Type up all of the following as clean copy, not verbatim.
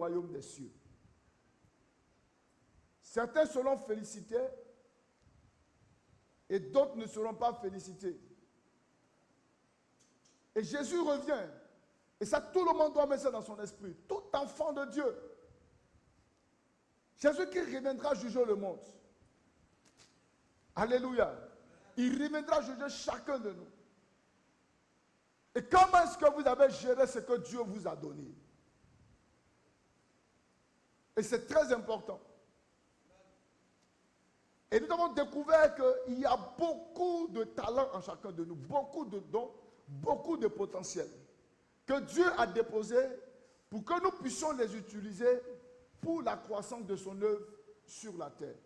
royaume des cieux. Certains seront félicités et d'autres ne seront pas félicités. Et Jésus revient. Et ça, tout le monde doit mettre ça dans son esprit. Tout enfant de Dieu. Jésus qui reviendra juger le monde. Alléluia. Il reviendra juger chacun de nous. Et comment est-ce que vous avez géré ce que Dieu vous a donné? Et c'est très important. Et nous avons découvert qu'il y a beaucoup de talents en chacun de nous, beaucoup de dons, beaucoup de potentiel que Dieu a déposé pour que nous puissions les utiliser pour la croissance de son œuvre sur la terre.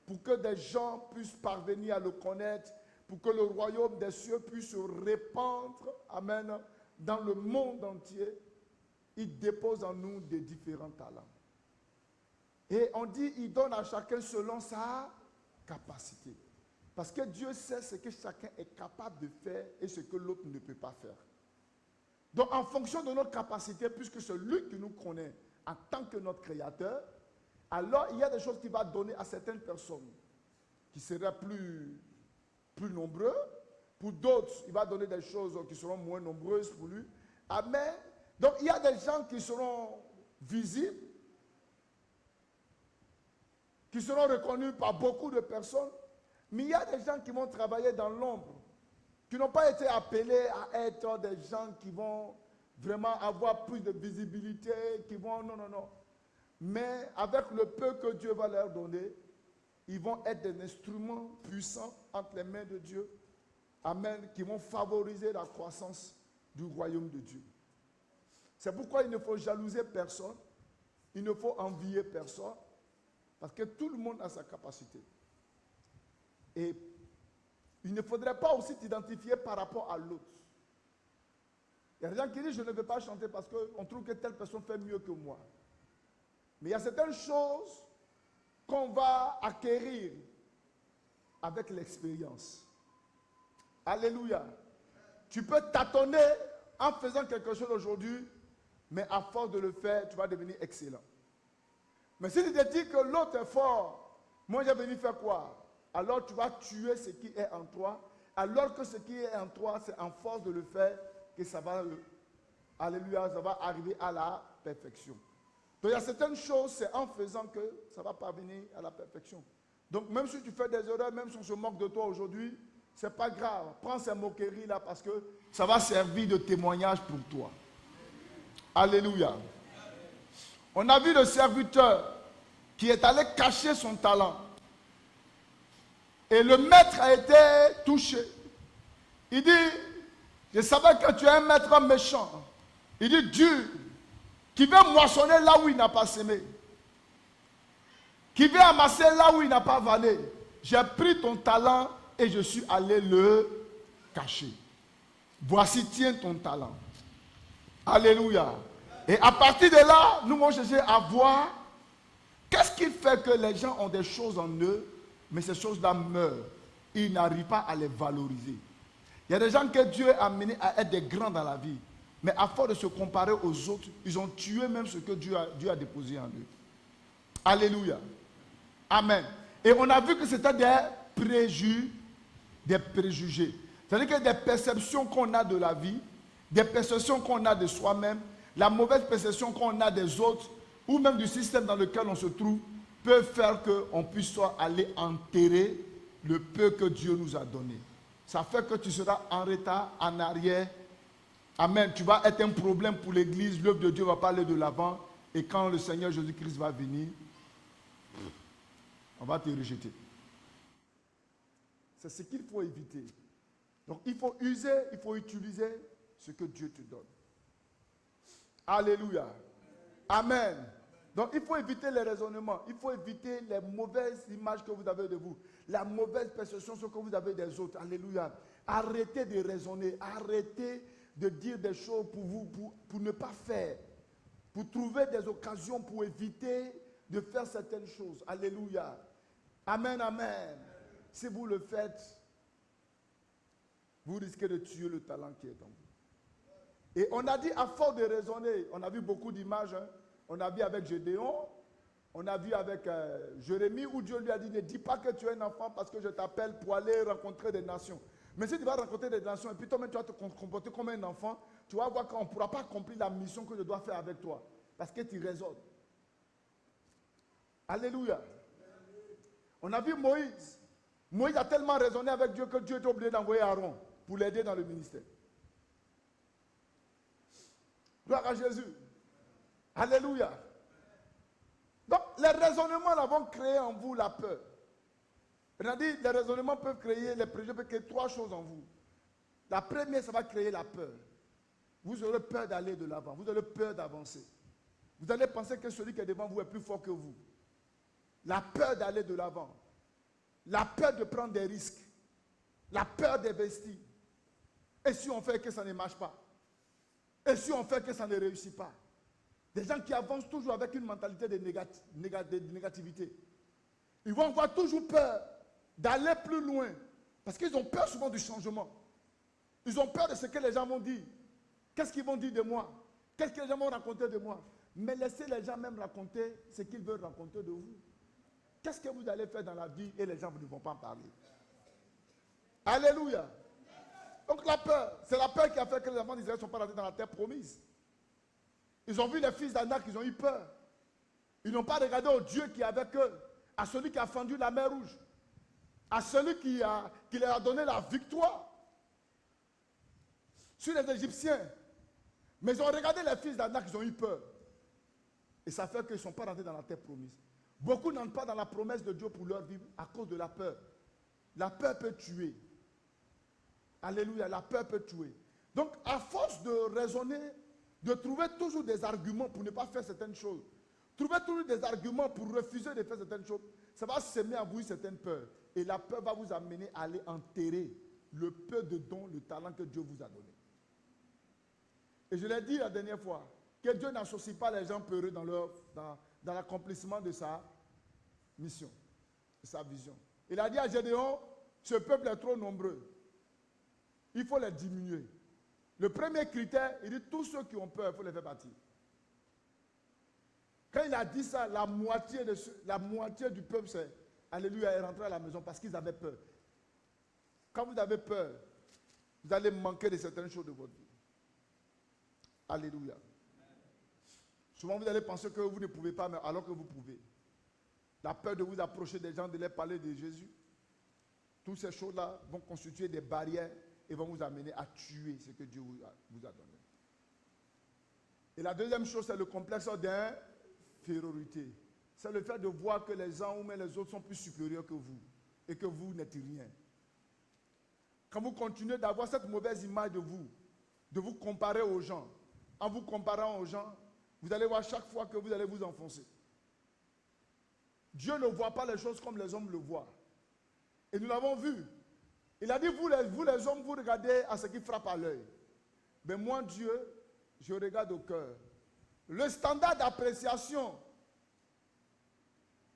Pour que des gens puissent parvenir à le connaître, pour que le royaume des cieux puisse se répandre, amen, dans le monde entier. Il dépose en nous des différents talents. Et on dit, il donne à chacun selon sa capacité. Parce que Dieu sait ce que chacun est capable de faire et ce que l'autre ne peut pas faire. Donc, en fonction de notre capacité, puisque c'est lui qui nous connaît en tant que notre créateur, alors il y a des choses qu'il va donner à certaines personnes qui seraient plus nombreux. Pour d'autres, il va donner des choses qui seront moins nombreuses pour lui. Amen. Donc, il y a des gens qui seront visibles, qui seront reconnus par beaucoup de personnes, mais il y a des gens qui vont travailler dans l'ombre, qui n'ont pas été appelés à être des gens qui vont vraiment avoir plus de visibilité, qui vont, non. Mais avec le peu que Dieu va leur donner, ils vont être des instruments puissants entre les mains de Dieu, amen, qui vont favoriser la croissance du royaume de Dieu. C'est pourquoi il ne faut jalouser personne, il ne faut envier personne, parce que tout le monde a sa capacité. Et il ne faudrait pas aussi t'identifier par rapport à l'autre. Il y a des gens qui disent, je ne veux pas chanter parce qu'on trouve que telle personne fait mieux que moi. Mais il y a certaines choses qu'on va acquérir avec l'expérience. Alléluia. Tu peux tâtonner en faisant quelque chose aujourd'hui, mais à force de le faire, tu vas devenir excellent. Mais si tu te dis que l'autre est fort, moi j'ai venu faire quoi? Alors tu vas tuer ce qui est en toi, alors que ce qui est en toi, c'est en force de le faire que ça va, alléluia, ça va arriver à la perfection. Donc il y a certaines choses, c'est en faisant que ça va parvenir à la perfection. Donc même si tu fais des erreurs, même si on se moque de toi aujourd'hui, ce n'est pas grave. Prends ces moqueries là parce que ça va servir de témoignage pour toi. Alléluia. On a vu le serviteur qui est allé cacher son talent. Et le maître a été touché. Il dit, je savais que tu es un maître méchant. Il dit, Dieu, qui veut moissonner là où il n'a pas semé, qui veut amasser là où il n'a pas valé. J'ai pris ton talent et je suis allé le cacher. Voici, tiens ton talent. Alléluia. Et à partir de là, nous allons chercher à voir qu'est-ce qui fait que les gens ont des choses en eux, mais ces choses-là meurent. Ils n'arrivent pas à les valoriser. Il y a des gens que Dieu a amenés à être des grands dans la vie, mais à force de se comparer aux autres, ils ont tué même ce que Dieu a déposé en eux. Alléluia. Amen. Et on a vu que c'était des préjugés. C'est-à-dire que des perceptions qu'on a de la vie, des perceptions qu'on a de soi-même, la mauvaise perception qu'on a des autres, ou même du système dans lequel on se trouve, peut faire qu'on puisse soit aller enterrer le peu que Dieu nous a donné. Ça fait que tu seras en retard, en arrière. Amen. Tu vas être un problème pour l'église. L'œuvre de Dieu va pas aller de l'avant. Et quand le Seigneur Jésus-Christ va venir, on va te rejeter. C'est ce qu'il faut éviter. Donc il faut user, il faut utiliser ce que Dieu te donne. Alléluia. Amen. Donc il faut éviter les raisonnements. Il faut éviter les mauvaises images que vous avez de vous. La mauvaise perception que vous avez des autres. Alléluia. Arrêtez de raisonner. Arrêtez de dire des choses pour vous, pour ne pas faire. Pour trouver des occasions pour éviter de faire certaines choses. Alléluia. Amen, amen. Si vous le faites, vous risquez de tuer le talent qui est en vous. Et on a dit à force de raisonner, on a vu beaucoup d'images, hein? On a vu avec Gédéon, on a vu avec Jérémie, où Dieu lui a dit, ne dis pas que tu es un enfant parce que je t'appelle pour aller rencontrer des nations. Mais si tu vas rencontrer des nations et puis toi-même tu vas te comporter comme un enfant, tu vas voir qu'on ne pourra pas accomplir la mission que je dois faire avec toi. Parce que tu raisonnes. Alléluia. On a vu Moïse. Moïse a tellement raisonné avec Dieu que Dieu était obligé d'envoyer Aaron pour l'aider dans le ministère. Gloire à Jésus. Alléluia. Donc, les raisonnements là vont créer en vous la peur. On a dit, les raisonnements peuvent créer, les préjugés peuvent créer trois choses en vous. La première, ça va créer la peur. Vous aurez peur d'aller de l'avant. Vous aurez peur d'avancer. Vous allez penser que celui qui est devant vous est plus fort que vous. La peur d'aller de l'avant. La peur de prendre des risques. La peur d'investir. Et si on fait que ça ne marche pas? Et si on fait que ça ne réussit pas? Des gens qui avancent toujours avec une mentalité de négativité. Ils vont avoir toujours peur d'aller plus loin. Parce qu'ils ont peur souvent du changement. Ils ont peur de ce que les gens vont dire. Qu'est-ce qu'ils vont dire de moi? Qu'est-ce que les gens vont raconter de moi? Mais laissez les gens même raconter ce qu'ils veulent raconter de vous. Qu'est-ce que vous allez faire dans la vie et les gens ne vont pas en parler? Alléluia. Donc la peur, c'est la peur qui a fait que les enfants d'Israël ne sont pas rentrés dans la terre promise. Ils ont vu les fils d'Anak, ils ont eu peur. Ils n'ont pas regardé au Dieu qui est avec eux, à celui qui a fendu la mer rouge, à celui qui leur a donné la victoire sur les Égyptiens. Mais ils ont regardé les fils d'Anak, ils ont eu peur. Et ça fait qu'ils ne sont pas rentrés dans la terre promise. Beaucoup n'entrent pas dans la promesse de Dieu pour leur vie à cause de la peur. La peur peut tuer. Alléluia, la peur peut tuer. Donc, à force de raisonner, de trouver toujours des arguments pour ne pas faire certaines choses, trouver toujours des arguments pour refuser de faire certaines choses, ça va semer en vous une certaine peur. Et la peur va vous amener à aller enterrer le peu de dons, le talent que Dieu vous a donné. Et je l'ai dit la dernière fois, que Dieu n'associe pas les gens peureux dans l'accomplissement de sa mission, de sa vision. Il a dit à Gédéon, ce peuple est trop nombreux. Il faut les diminuer. Le premier critère, il dit tous ceux qui ont peur, il faut les faire partir. Quand il a dit ça, la moitié du peuple, alléluia, est rentrée à la maison parce qu'ils avaient peur. Quand vous avez peur, vous allez manquer de certaines choses de votre vie. Alléluia. Souvent, vous allez penser que vous ne pouvez pas, mais alors que vous pouvez. La peur de vous approcher des gens, de leur parler de Jésus. Toutes ces choses-là vont constituer des barrières et vont vous amener à tuer ce que Dieu vous a donné. Et la deuxième chose, c'est le complexe d'infériorité. C'est le fait de voir que les uns ou même les autres sont plus supérieurs que vous et que vous n'êtes rien. Quand vous continuez d'avoir cette mauvaise image de vous comparer aux gens, en vous comparant aux gens, vous allez voir chaque fois que vous allez vous enfoncer. Dieu ne voit pas les choses comme les hommes le voient. Et nous l'avons vu. Il a dit, vous les hommes, vous regardez à ce qui frappe à l'œil. Mais moi, Dieu, je regarde au cœur. Le standard d'appréciation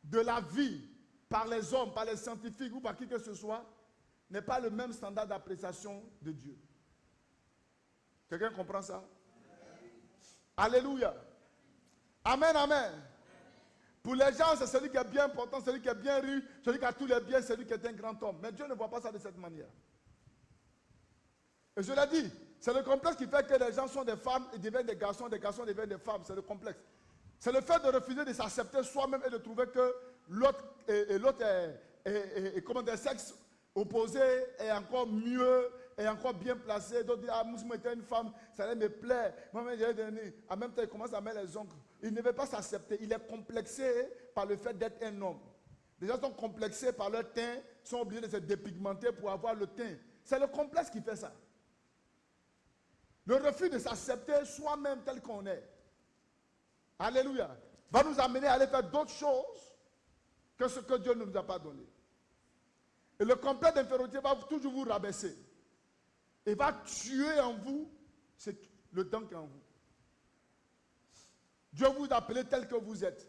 de la vie par les hommes, par les scientifiques ou par qui que ce soit, n'est pas le même standard d'appréciation de Dieu. Quelqu'un comprend ça? Alléluia. Amen, amen. Pour les gens, c'est celui qui est bien important, celui qui est bien riche, celui qui a tous les biens, celui qui est un grand homme. Mais Dieu ne voit pas ça de cette manière. Et je l'ai dit, c'est le complexe qui fait que les gens sont des femmes et deviennent des garçons deviennent des femmes. C'est le complexe. C'est le fait de refuser de s'accepter soi-même et de trouver que l'autre est comme des sexes opposés est encore mieux, est encore bien placé. D'autres disent, ah, Moussoum était une femme, ça me plaît. Moi-même, j'ai donné. En même temps, il commence à mettre les ongles. Il ne veut pas s'accepter. Il est complexé par le fait d'être un homme. Les gens sont complexés par leur teint, sont obligés de se dépigmenter pour avoir le teint. C'est le complexe qui fait ça. Le refus de s'accepter soi-même tel qu'on est. Alléluia. Va nous amener à aller faire d'autres choses que ce que Dieu ne nous a pas donné. Et le complexe d'infériorité va toujours vous rabaisser. Et va tuer en vous le don qui est en vous. Dieu vous a appelé tel que vous êtes.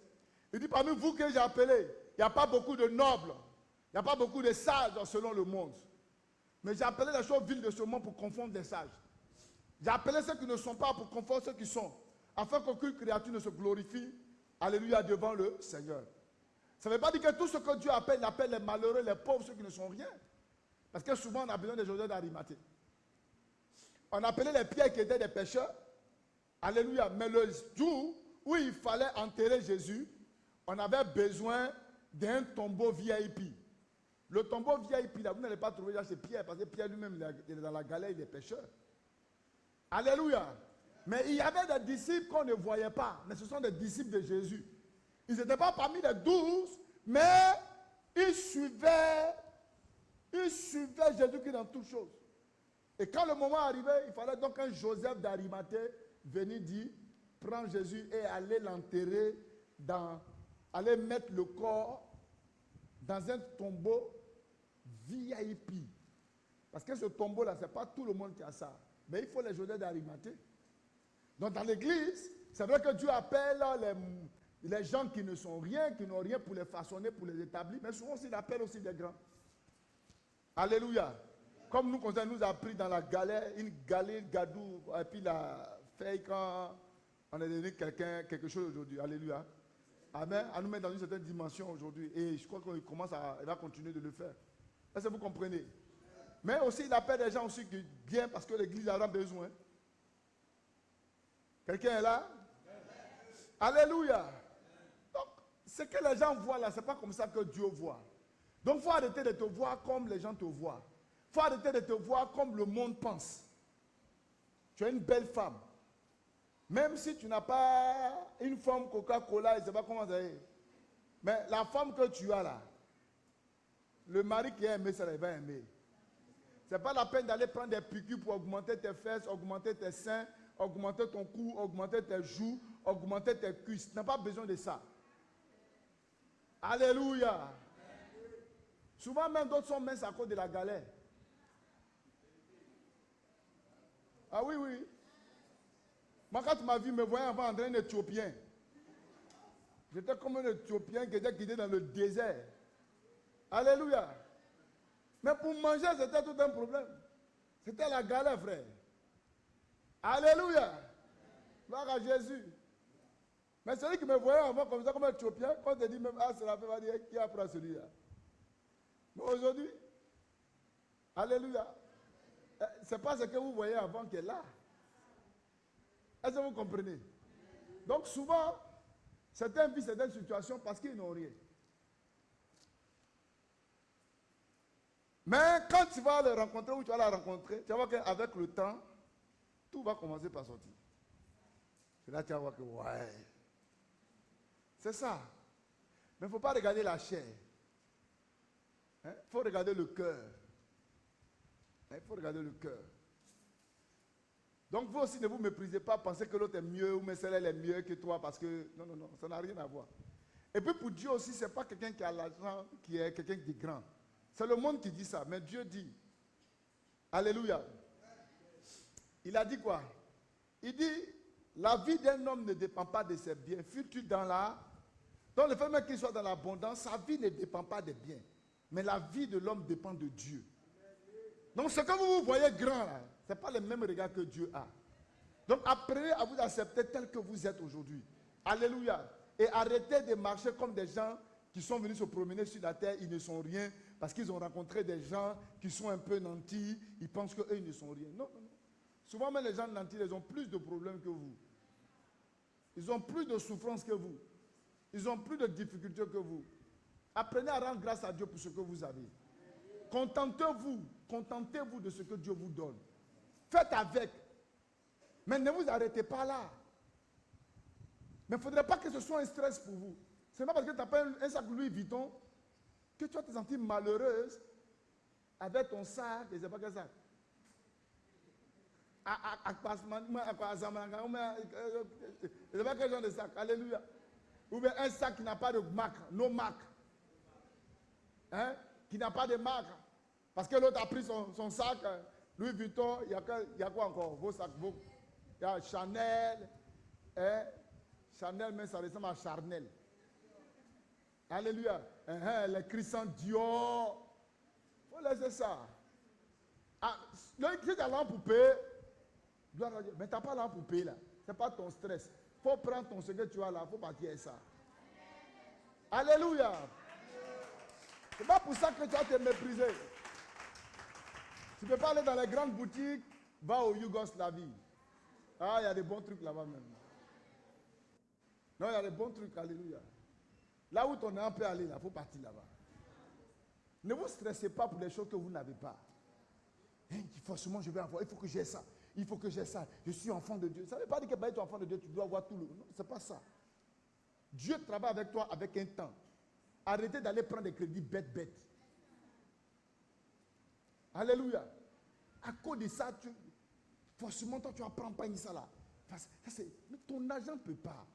Il dit, parmi vous que j'ai appelé, il n'y a pas beaucoup de nobles, il n'y a pas beaucoup de sages selon le monde. Mais j'ai appelé les choses viles de ce monde pour confondre les sages. J'ai appelé ceux qui ne sont pas pour confondre ceux qui sont. afin qu'aucune créature ne se glorifie, alléluia, devant le Seigneur. Ça ne veut pas dire que tout ce que Dieu appelle, il appelle les malheureux, les pauvres, ceux qui ne sont rien. Parce que souvent, on a besoin de Joseph d'Arimathée. On appelait les pierres qui étaient des pécheurs. Alléluia. Mais le jour où il fallait enterrer Jésus, on avait besoin d'un tombeau VIP. Le tombeau VIP, là, vous n'allez pas trouver là chez Pierre, parce que Pierre lui-même, il est dans la galère, il est pécheur. Alléluia. Mais il y avait des disciples qu'on ne voyait pas, mais ce sont des disciples de Jésus. Ils n'étaient pas parmi les 12, mais ils suivaient Jésus-Christ dans toutes choses. Et quand le moment arrivait, il fallait donc un Joseph d'Arimathée venir dire, prends Jésus et aller l'enterrer aller mettre le corps dans un tombeau VIP. Parce que ce tombeau-là, ce n'est pas tout le monde qui a ça. Mais il faut les Joseph d'Arimathée. Donc dans l'église, c'est vrai que Dieu appelle les gens qui ne sont rien, qui n'ont rien pour les façonner, pour les établir. Mais souvent, il appelle aussi des grands. Alléluia. Comme nous, on nous a pris dans la galère, une galère, gadou, et puis la feuille quand on a donné quelque chose aujourd'hui. Alléluia. Amen. À nous mettre dans une certaine dimension aujourd'hui. Et je crois qu'il va continuer de le faire. Est-ce que vous comprenez? Mais aussi, il appelle des gens aussi qui viennent parce que l'église en a besoin. Quelqu'un est là? Alléluia. Donc, ce que les gens voient là, ce n'est pas comme ça que Dieu voit. Donc, il faut arrêter de te voir comme les gens te voient. Il faut arrêter de te voir comme le monde pense. Tu es une belle femme. Même si tu n'as pas une femme Coca-Cola, je ne sais pas comment ça est. Mais la femme que tu as là, le mari qui a aimé, ça il va aimer. Ce n'est pas la peine d'aller prendre des piqûres pour augmenter tes fesses, augmenter tes seins, augmenter ton cou, augmenter tes joues, augmenter tes cuisses. Tu n'as pas besoin de ça. Alléluia. Souvent même d'autres sont minces à cause de la galère. Ah oui, oui. Moi, quand tu m'as vu me voyant avant André, un Éthiopien. J'étais comme un Éthiopien qui était quitté dans le désert. Alléluia. Mais pour manger, c'était tout un problème. C'était la galère, frère. Alléluia. Gloire à Jésus. Mais celui qui me voyait avant comme ça, comme un Éthiopien, quand on te dit même, ah, c'est la paix, va dire, qui a pris celui-là? Mais aujourd'hui, alléluia. Ce n'est pas ce que vous voyez avant qui est là. Est-ce que vous comprenez? Donc souvent, certains vivent certaines situations parce qu'ils n'ont rien. Mais quand tu vas le rencontrer ou tu vas la rencontrer, tu vas voir qu'avec le temps, tout va commencer par sortir. Et là, tu vas voir que, ouais. C'est ça. Mais il ne faut pas regarder la chair. Il faut regarder le cœur. Il faut regarder le cœur. Donc vous aussi ne vous méprisez pas, pensez que l'autre est mieux ou mais celle-là est mieux que toi parce que... Non, non, non, ça n'a rien à voir. Et puis pour Dieu aussi, ce n'est pas quelqu'un qui a l'argent, qui est quelqu'un qui est grand. C'est le monde qui dit ça, mais Dieu dit. Alléluia. Il a dit quoi? Il dit, la vie d'un homme ne dépend pas de ses biens. Fût-tu dans la... Donc le fait même qu'il soit dans l'abondance, sa vie ne dépend pas des biens. Mais la vie de l'homme dépend de Dieu. Donc ce que vous voyez grand là, ce n'est pas le même regard que Dieu a. Donc apprenez à vous accepter tel que vous êtes aujourd'hui. Alléluia. Et arrêtez de marcher comme des gens qui sont venus se promener sur la terre, ils ne sont rien, parce qu'ils ont rencontré des gens qui sont un peu nantis, ils pensent qu'eux, ils ne sont rien. Non, non, non. Souvent même les gens nantis, ils ont plus de problèmes que vous. Ils ont plus de souffrances que vous. Ils ont plus de difficultés que vous. Apprenez à rendre grâce à Dieu pour ce que vous avez. Contentez-vous de ce que Dieu vous donne. Faites avec. Mais ne vous arrêtez pas là. Mais il ne faudrait pas que ce soit un stress pour vous. Ce n'est pas parce que tu n'as pas un sac Louis Vuitton que tu vas te sentir malheureuse avec ton sac, je ne sais pas quel sac. Je ne sais pas quel genre de sac. Alléluia. Ou bien un sac qui n'a pas de marque, no marque. Hein? Qui n'a pas de marque. Parce que l'autre a pris son sac, Louis Vuitton, il y a quoi encore? Vos sacs, il y a Chanel, hein? Chanel, mais ça ressemble à Charnel. Alléluia. Les Christian Dior. Il faut laisser ça. Ah, si tu as l'argent pour payer, mais tu n'as pas l'argent pour payer là. Ce n'est pas ton stress. faut prendre ton ce que tu as là, il faut partir avec ça. Alléluia. C'est pas pour ça que tu vas te mépriser. Tu ne peux pas aller dans les grandes boutiques, va au Yougoslavie. Ah, il y a des bons trucs là-bas même. Non, il y a des bons trucs, alléluia. Là où ton âme peut aller, il faut partir là-bas. Ne vous stressez pas pour les choses que vous n'avez pas. Hein, forcément, je vais avoir, il faut que j'ai ça. Il faut que j'ai ça. Je suis enfant de Dieu. Ça ne veut pas dire que tu es enfant de Dieu, tu dois avoir tout le... Non, ce n'est pas ça. Dieu travaille avec toi avec un temps. Arrêtez d'aller prendre des crédits bêtes. Alléluia. À cause de ça, forcément, toi, tu vas prendre pas ça là. Mais ton argent ne peut pas.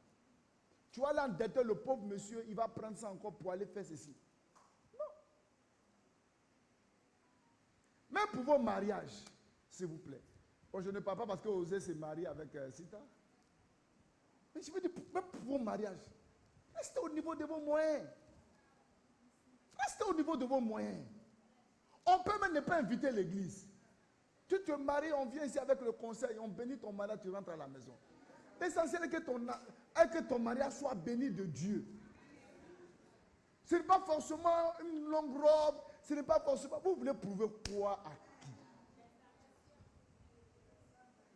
Tu vas l'endetter, le pauvre monsieur, il va prendre ça encore pour aller faire ceci. Non. Même pour vos mariages, s'il vous plaît. Bon, je ne parle pas parce que Osée s'est marié avec Sita. Mais je veux dire, même pour vos mariages, restez au niveau de vos moyens. Restez au niveau de vos moyens. On peut même ne pas inviter l'église. Tu te maries, on vient ici avec le conseil, on bénit ton mariage, tu rentres à la maison. L'essentiel est que ton mariage soit béni de Dieu. Ce n'est pas forcément une longue robe, ce n'est pas forcément... Vous voulez prouver quoi à qui?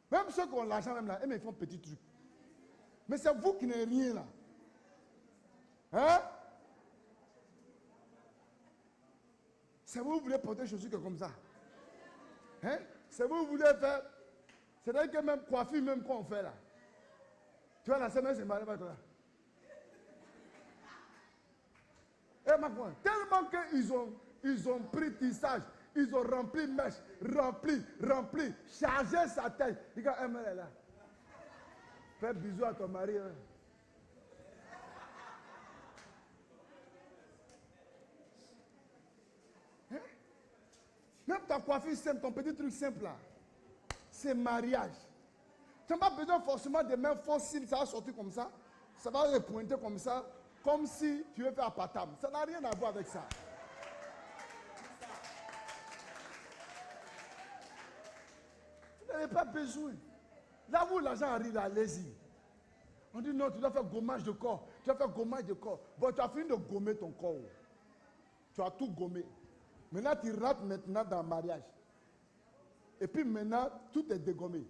Même ceux qui ont l'argent, même là, ils font petit truc. Mais c'est vous qui n'avez rien là. Hein? C'est vous qui voulez porter des chaussures comme ça. Hein? C'est vous qui voulez faire. C'est-à-dire que même coiffure, même quoi on fait là. Tu vois, la semaine, c'est marié avec toi. Et maintenant, tellement qu'ils ont pris tissage, ils ont rempli mèche, rempli, chargé sa tête. Il dit, elle est là. Fais bisous à ton mari. Hein. Hein? Même ta coiffure simple, ton petit truc simple là, c'est mariage. Tu n'as pas besoin forcément de mains fossiles, ça va sortir comme ça, ça va repointer comme ça, comme si tu veux faire patam. Ça n'a rien à voir avec ça. Vous n'avez pas besoin. Là où l'argent arrive, allez-y. On dit non, tu dois faire gommage de corps. Tu dois faire gommage de corps. Bon, tu as fini de gommer ton corps. Tu as tout gommé. Maintenant, tu rentres maintenant dans le mariage. Et puis maintenant, tout est dégommé.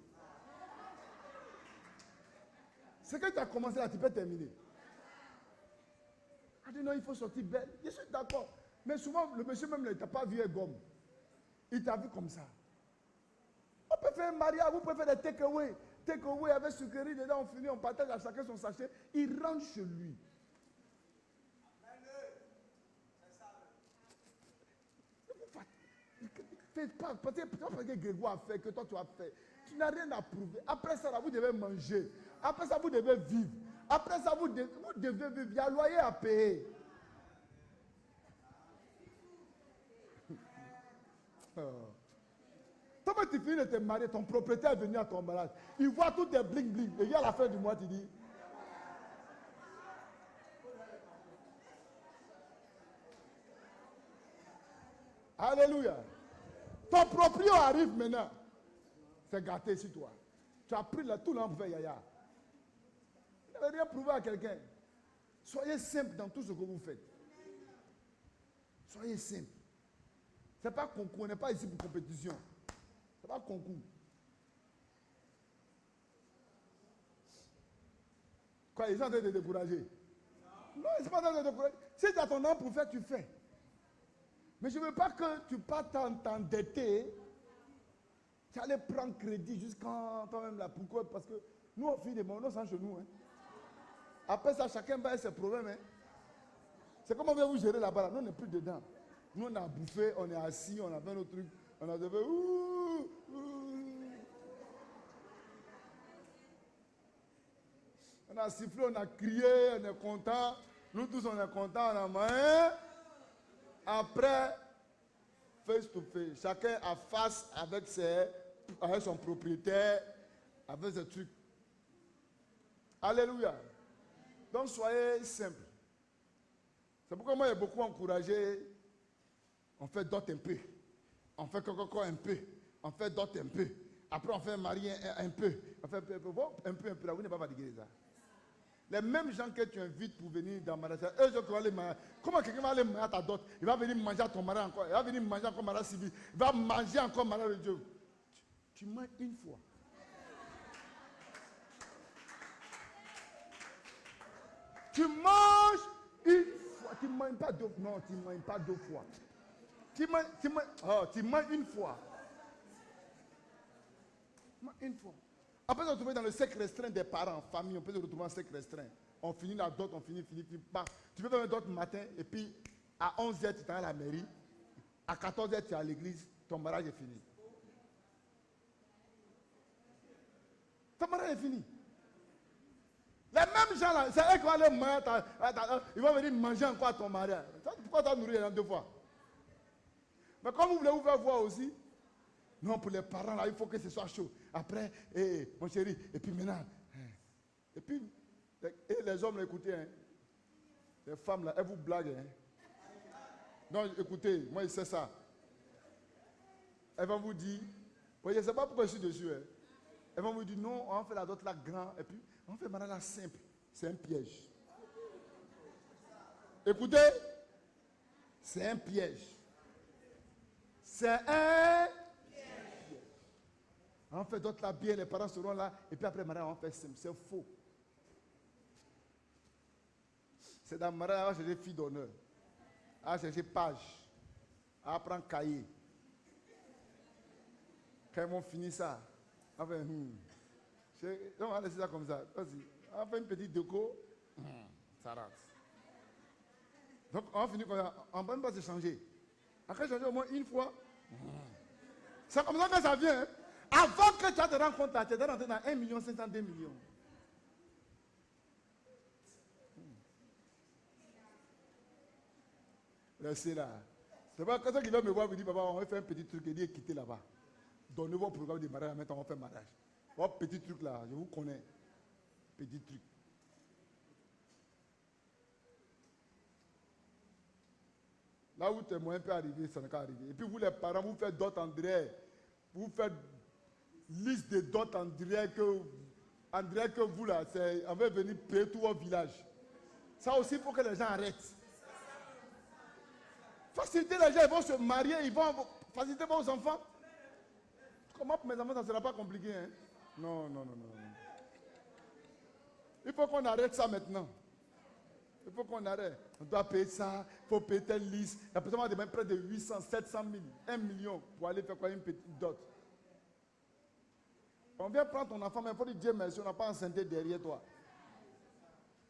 Ce que tu as commencé là, tu peux terminer. Ah dit non, il faut sortir belle. Je suis d'accord. Mais souvent, le monsieur même, il ne t'a pas vu gomme. Il t'a vu comme ça. On peut faire un mariage, vous pouvez faire des take-away. Take-away avec sucrerie dedans, on finit, on partage à chacun son sachet. Il rentre chez lui. Faites pas, parce que Grégoire a fait, que toi tu as fait. Tu n'as rien à prouver. Après ça, là, vous devez manger. Après ça, vous devez vivre. Après ça, vous devez vivre. Il y a un loyer à payer. Toi, quand tu finis de te marier, ton propriétaire est venu à ton mariage. Il voit tout tes bling-bling. Et à la fin du mois, tu dis... Alléluia. Ton proprio arrive maintenant. C'est gâté sur toi. Tu as pris tout l'envers, yaya. Vous n'avez rien prouvé à quelqu'un. Soyez simple dans tout ce que vous faites. Soyez simple. Ce n'est pas concours, on n'est pas ici pour compétition. Ce n'est pas concours. Quoi, ils sont en train de te décourager? Non, ils ne sont pas en train de te décourager. Si tu as ton âme pour faire, tu fais. Mais je ne veux pas que tu partes t'endetter. Tu allais prendre crédit jusqu'à toi-même là. Pourquoi? Parce que nous, on finit des moments, sans chez nous. Hein. Après ça, chacun va avec ses problèmes. Hein. C'est comment vous gérer là-bas. Là. Nous, on n'est plus dedans. Nous, on a bouffé, on est assis, on a fait nos trucs. On a fait On a sifflé, on a crié, on est content. Nous tous, on est contents, on a main. Après, face to face, chacun a face avec son propriétaire, avec ses trucs. Alléluia. Donc soyez simple. C'est pourquoi moi j'ai beaucoup encouragé. On fait d'autres un peu. On fait coco un peu. On fait d'autres un peu. Après on fait marier un peu. On fait un peu. Bon, un peu. Là, vous n'êtes pas fatigué ça. Les mêmes gens que tu invites pour venir dans le mariage, eux qui vont aller marier. Comment quelqu'un va aller marier à ta dot? Il va venir manger à ton mariage encore. Il va venir manger encore mariage civil. Il va manger encore mariage de Dieu. Tu manges une fois. Tu manges une fois. Tu ne manges pas deux fois. Non, tu ne manges pas deux fois. Tu manges une fois. Une fois. Après se retrouver dans le cercle restreint des parents, famille, on peut se retrouver en cercle restreint. On finit la dot, on finit. Bah, tu peux faire une dot le matin et puis à 11h tu es à la mairie, à 14h tu es à l'église, ton mariage est fini. Ton mariage est fini. Les mêmes gens là, c'est eux qui vont aller manger, ils vont venir manger encore à ton mariage. Pourquoi tu as nourri les gens deux fois? Mais comme vous voulez vous faire voir aussi, non, pour les parents là, il faut que ce soit chaud. Après, mon chéri, et puis maintenant, et puis, les hommes, écoutez, hein, les femmes là, elles vous blaguent. Hein. Non, écoutez, moi je sais ça. Elles vont vous dire, je ne sais pas pourquoi je suis dessus. Hein. Elles vont vous dire, non, on fait la dot là grand, et puis on fait maintenant la simple. C'est un piège. Écoutez, c'est un piège. C'est un piège. On fait d'autres là bien, les parents seront là, et puis après mariage, on fait simple. C'est faux. C'est dans le mariage, on va chercher fille d'honneur, on va chercher page, on va prendre cahier. Quand ils vont finir ça, on va on va laisser ça comme ça. On va faire une petite déco, ça rate. Donc on va finir comme ça, on ne va pas se changer. Après changer au moins une fois. C'est comme ça que ça vient. Hein? Avant que tu te rendes compte, tu es rentré dans 1 500 000, 2 millions. Restez là. C'est pas comme ça qu'il va me voir et me dire, papa, on va faire un petit truc. Il dit, quittez là-bas. Donnez vos programmes de mariage, maintenant on va faire mariage. Votre petit truc là, je vous connais. Petit truc. Là où tes moyens peuvent arriver, ça n'est pas arrivé. Et puis vous les parents, vous faites dot en direct. Vous faites liste de dot en direct que vous là, on va venir payer tout votre village. Ça aussi, il faut que les gens arrêtent. Faciliter les gens, ils vont se marier, ils vont faciliter vos enfants. Comment pour mes enfants, ça ne sera pas compliqué. Hein? Non. Il faut qu'on arrête ça maintenant. Il faut qu'on arrête. On doit payer ça, il faut payer telle liste. La personne va demander près de 800, 700 000, 1 million pour aller faire quoi, une petite dot. On vient prendre ton enfant, mais il faut dire Dieu merci, on n'a pas enceinté derrière toi.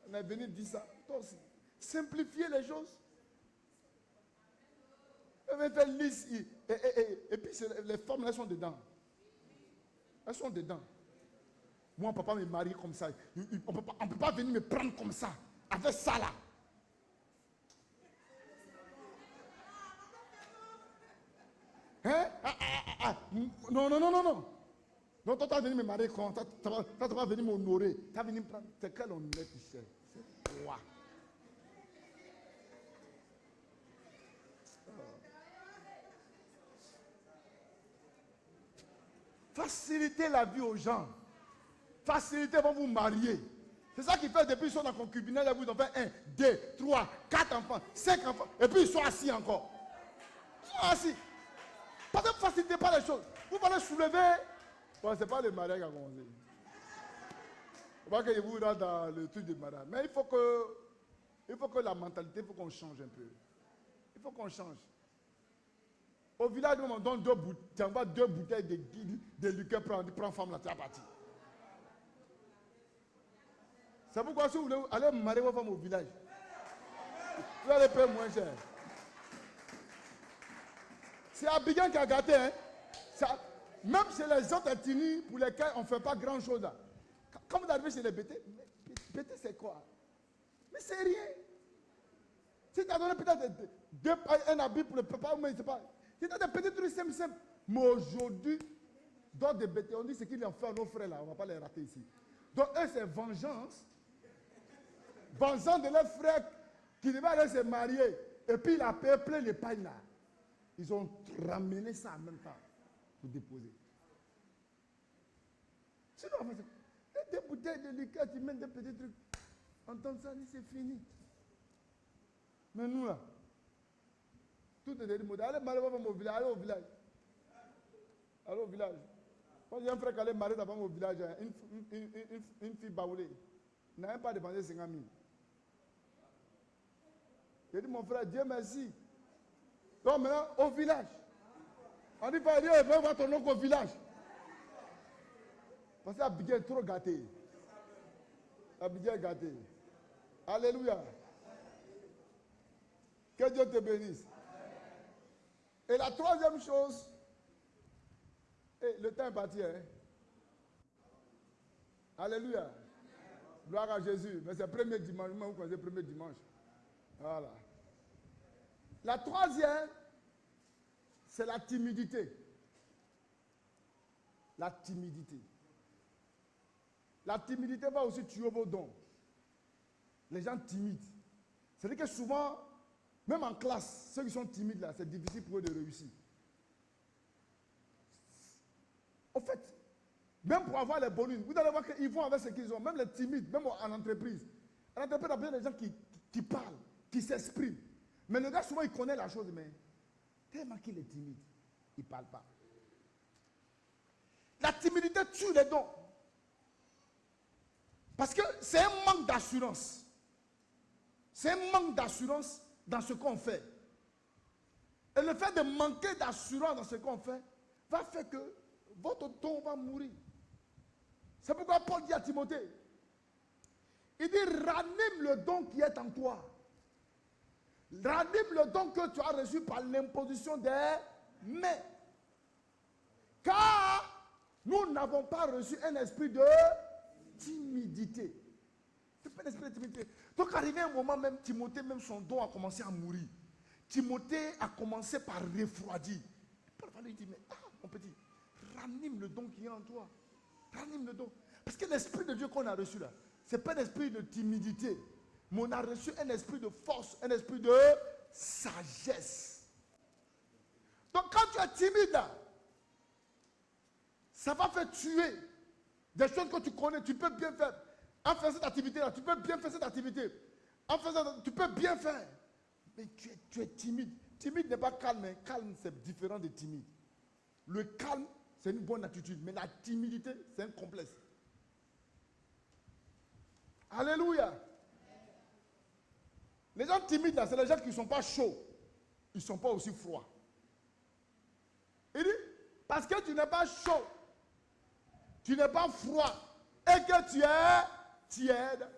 On est venu dire ça. Toi aussi. Simplifier les choses. On vient faire liste. Et puis les femmes, elles sont dedans. Elles sont dedans. Moi, papa me marie comme ça. On ne peut pas venir me prendre comme ça. Avec ça là. Hein? Non. Non, toi, tu vas venir me marier quand? Tu vas venir m'honorer. Tu vas venir me prendre. C'est quel honneur tu sais? C'est toi. Facilitez la vie aux gens. Facilitez vont vous marier. C'est ça qui fait depuis qu'ils sont dans le concubinage, vous en faites 1, 2, 3, 4 enfants, 5 enfants, et puis ils sont assis encore. Ils sont assis. Parce que vous ne facilitez pas les choses. Vous allez soulever. Bon, ce n'est pas le mariage qui a commencé. Il faut que vous rentrez dans le truc du mariage. Mais il faut que la mentalité, il faut qu'on change un peu. Il faut qu'on change. Au village, on donne 2 bouteilles. Tu envoies 2 bouteilles de liqueur, prends femme là, tu es parti. C'est pourquoi si vous voulez aller marier votre femme au village, vous allez payer moins cher. C'est Abidjan qui a gâté. Hein? Même chez les autres ethnies pour lesquels on ne fait pas grand chose. Quand vous arrivez chez les BT, BT c'est quoi? Mais c'est rien. Si tu as donné peut-être un habit pour le papa, mais c'est pas. C'est des petits trucs simples. Mais aujourd'hui, dans des BT, on dit ce qu'ils ont fait à nos frères là, on ne va pas les rater ici. Donc eux, c'est vengeance. Vengeance de leurs frères qui devaient aller se marier. Et puis il a payé plein de pailles là. Ils ont ramené ça en même temps pour déposer. Sinon, des bouteilles de liqueur, tu mets des petits trucs. Entendre ça, c'est fini. Mais nous là, tout est dit, allez marier au village, allez au village. Allez au village. Quand j'ai un frère qui allait marier d'abord au village, une fille baoulée, il n'a même pas dépensé 50 000. J'ai dit, mon frère, Dieu merci. Donc maintenant, au village. On dit pas, viens voir ton oncle au village. Parce qu'Abidjan est trop gâté. Abidjan est gâté. Alléluia. Que Dieu te bénisse. Et la troisième chose, le temps est parti. Hein? Alléluia. Gloire à Jésus. Mais c'est le premier dimanche. Vous connaissez le premier dimanche. Voilà. La troisième, c'est la timidité. La timidité. La timidité va aussi tuer vos dons. Les gens timides. C'est-à-dire que souvent, même en classe, ceux qui sont timides là, c'est difficile pour eux de réussir. En fait, même pour avoir les bonus, vous allez voir qu'ils vont avec ce qu'ils ont, même les timides, même en entreprise. En entreprise, il y a besoin des gens qui parlent, qui s'expriment. Mais le gars, souvent, il connaît la chose, mais tellement qu'il est timide, il ne parle pas. La timidité tue les dons. Parce que c'est un manque d'assurance. C'est un manque d'assurance dans ce qu'on fait. Et le fait de manquer d'assurance dans ce qu'on fait va faire que votre don va mourir. C'est pourquoi Paul dit à Timothée, il dit, ranime le don qui est en toi. Ranime le don que tu as reçu par l'imposition des mains. Car nous n'avons pas reçu un esprit de timidité. C'est pas un esprit de timidité. Donc arrivé un moment même, Timothée, même son don a commencé à mourir. Timothée a commencé par refroidir. Paul lui dit, mais mon petit, ranime le don qui est en toi. Ranime le don. Parce que l'esprit de Dieu qu'on a reçu là, ce n'est pas un esprit de timidité. Mais on a reçu un esprit de force, un esprit de sagesse. Donc quand tu es timide là, ça va faire tuer des choses que tu connais, tu peux bien faire. En faisant cette activité-là, tu peux bien faire cette activité. En faisant, tu peux bien faire. Mais tu es timide. Timide n'est pas calme, mais calme, c'est différent de timide. Le calme, c'est une bonne attitude, mais la timidité, c'est un complexe. Alléluia. Les gens timides, là, c'est les gens qui ne sont pas chauds. Ils ne sont pas aussi froids. Il dit, parce que tu n'es pas chaud, tu n'es pas froid, et que tu es tiède,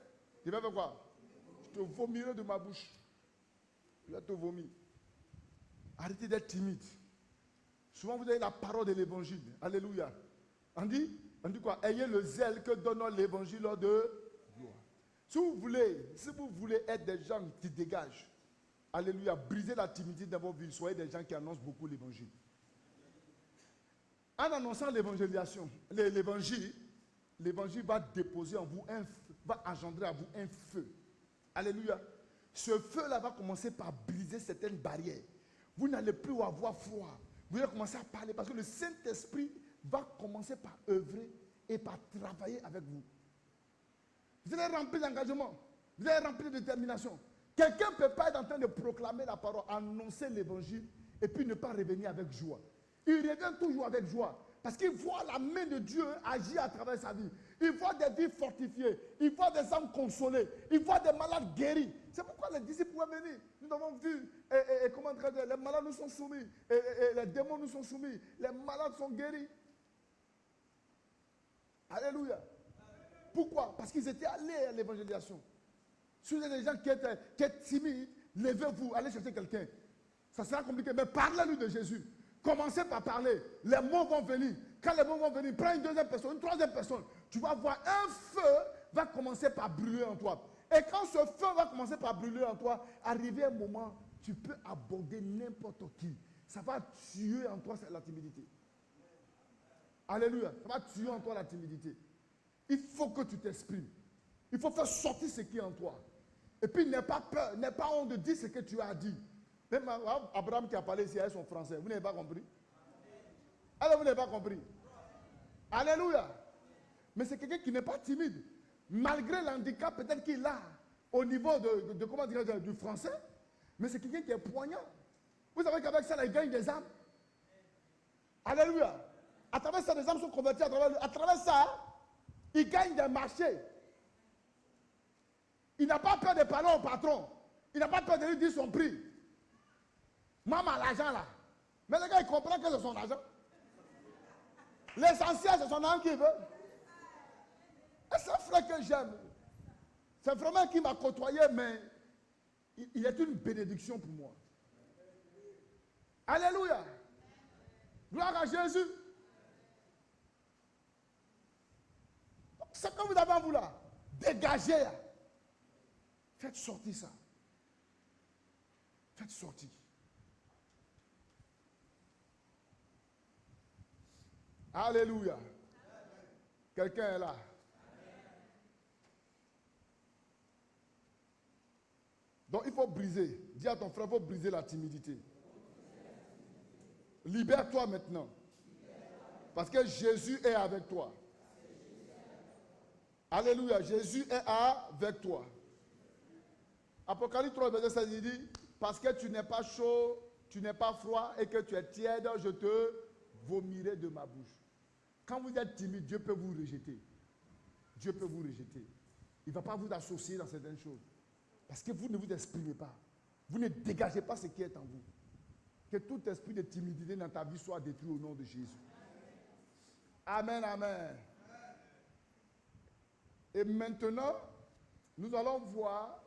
tu vas faire quoi? Je te vomirai de ma bouche. Je vais te vomir. Arrêtez d'être timide. Souvent, vous avez la parole de l'évangile. Alléluia. On dit quoi? Ayez le zèle que donne l'évangile de gloire. Si vous voulez être des gens qui dégagent, alléluia, brisez la timidité dans vos vies, soyez des gens qui annoncent beaucoup l'évangile. En annonçant l'évangélisation, l'évangile va déposer en vous un feu, va engendrer à vous un feu. Alléluia. Ce feu-là va commencer par briser certaines barrières. Vous n'allez plus avoir froid. Vous allez commencer à parler parce que le Saint-Esprit va commencer par œuvrer et par travailler avec vous. Vous allez remplir d'engagement. Vous allez remplir de détermination. Quelqu'un ne peut pas être en train de proclamer la parole, annoncer l'évangile et puis ne pas revenir avec joie. Il revient toujours avec joie. Parce qu'il voit la main de Dieu agir à travers sa vie. Il voit des vies fortifiées. Il voit des âmes consolées. Il voit des malades guéris. C'est pourquoi les disciples pouvaient venir. Nous avons vu comment dire, les malades nous sont soumis. Et les démons nous sont soumis. Les malades sont guéris. Alléluia. Pourquoi? Parce qu'ils étaient allés à l'évangélisation. Si vous êtes des gens qui êtes timides, levez-vous, allez chercher quelqu'un. Ça sera compliqué, mais parlez-lui de Jésus. Commencez par parler. Les mots vont venir. Quand les mots vont venir, prends une deuxième personne, une troisième personne. Tu vas voir un feu va commencer par brûler en toi. Et quand ce feu va commencer par brûler en toi, arrivé un moment, tu peux aborder n'importe qui. Ça va tuer en toi la timidité. Alléluia. Ça va tuer en toi la timidité. Il faut que tu t'exprimes. Il faut faire sortir ce qui est en toi. Et puis n'aie pas peur, n'aie pas honte de dire ce que tu as dit. Même Abraham qui a parlé ici avec son français, vous n'avez pas compris? Alors vous n'avez pas compris? Alléluia. Mais c'est quelqu'un qui n'est pas timide. Malgré l'handicap peut-être qu'il a. au niveau comment dirais-je, du français, mais c'est quelqu'un qui est poignant. Vous savez qu'avec ça, il gagne des âmes. Alléluia. À travers ça, les âmes sont converties. À travers ça, il gagne des marchés. Il n'a pas peur de parler au patron. Il n'a pas peur de lui dire son prix. Maman, l'argent là. Mais le gars, il comprend que c'est son argent. L'essentiel, c'est son âme qui veut. Et c'est un frère que j'aime. C'est vraiment qui m'a côtoyé, mais il est une bénédiction pour moi. Alléluia. Gloire à Jésus. Ce que vous avez en vous là, dégagez. Faites sortir ça. Faites sortir. Alléluia. Quelqu'un est là. Donc il faut briser. Dis à ton frère, il faut briser la timidité. Libère-toi maintenant. Parce que Jésus est avec toi. Alléluia. Jésus est avec toi. Apocalypse 3, verset 16, il dit, parce que tu n'es pas chaud, tu n'es pas froid et que tu es tiède, je te vomirai de ma bouche. Quand vous êtes timide, Dieu peut vous rejeter. Dieu peut vous rejeter. Il ne va pas vous associer dans certaines choses. Parce que vous ne vous exprimez pas. Vous ne dégagez pas ce qui est en vous. Que tout esprit de timidité dans ta vie soit détruit au nom de Jésus. Amen, amen. Et maintenant, nous allons voir,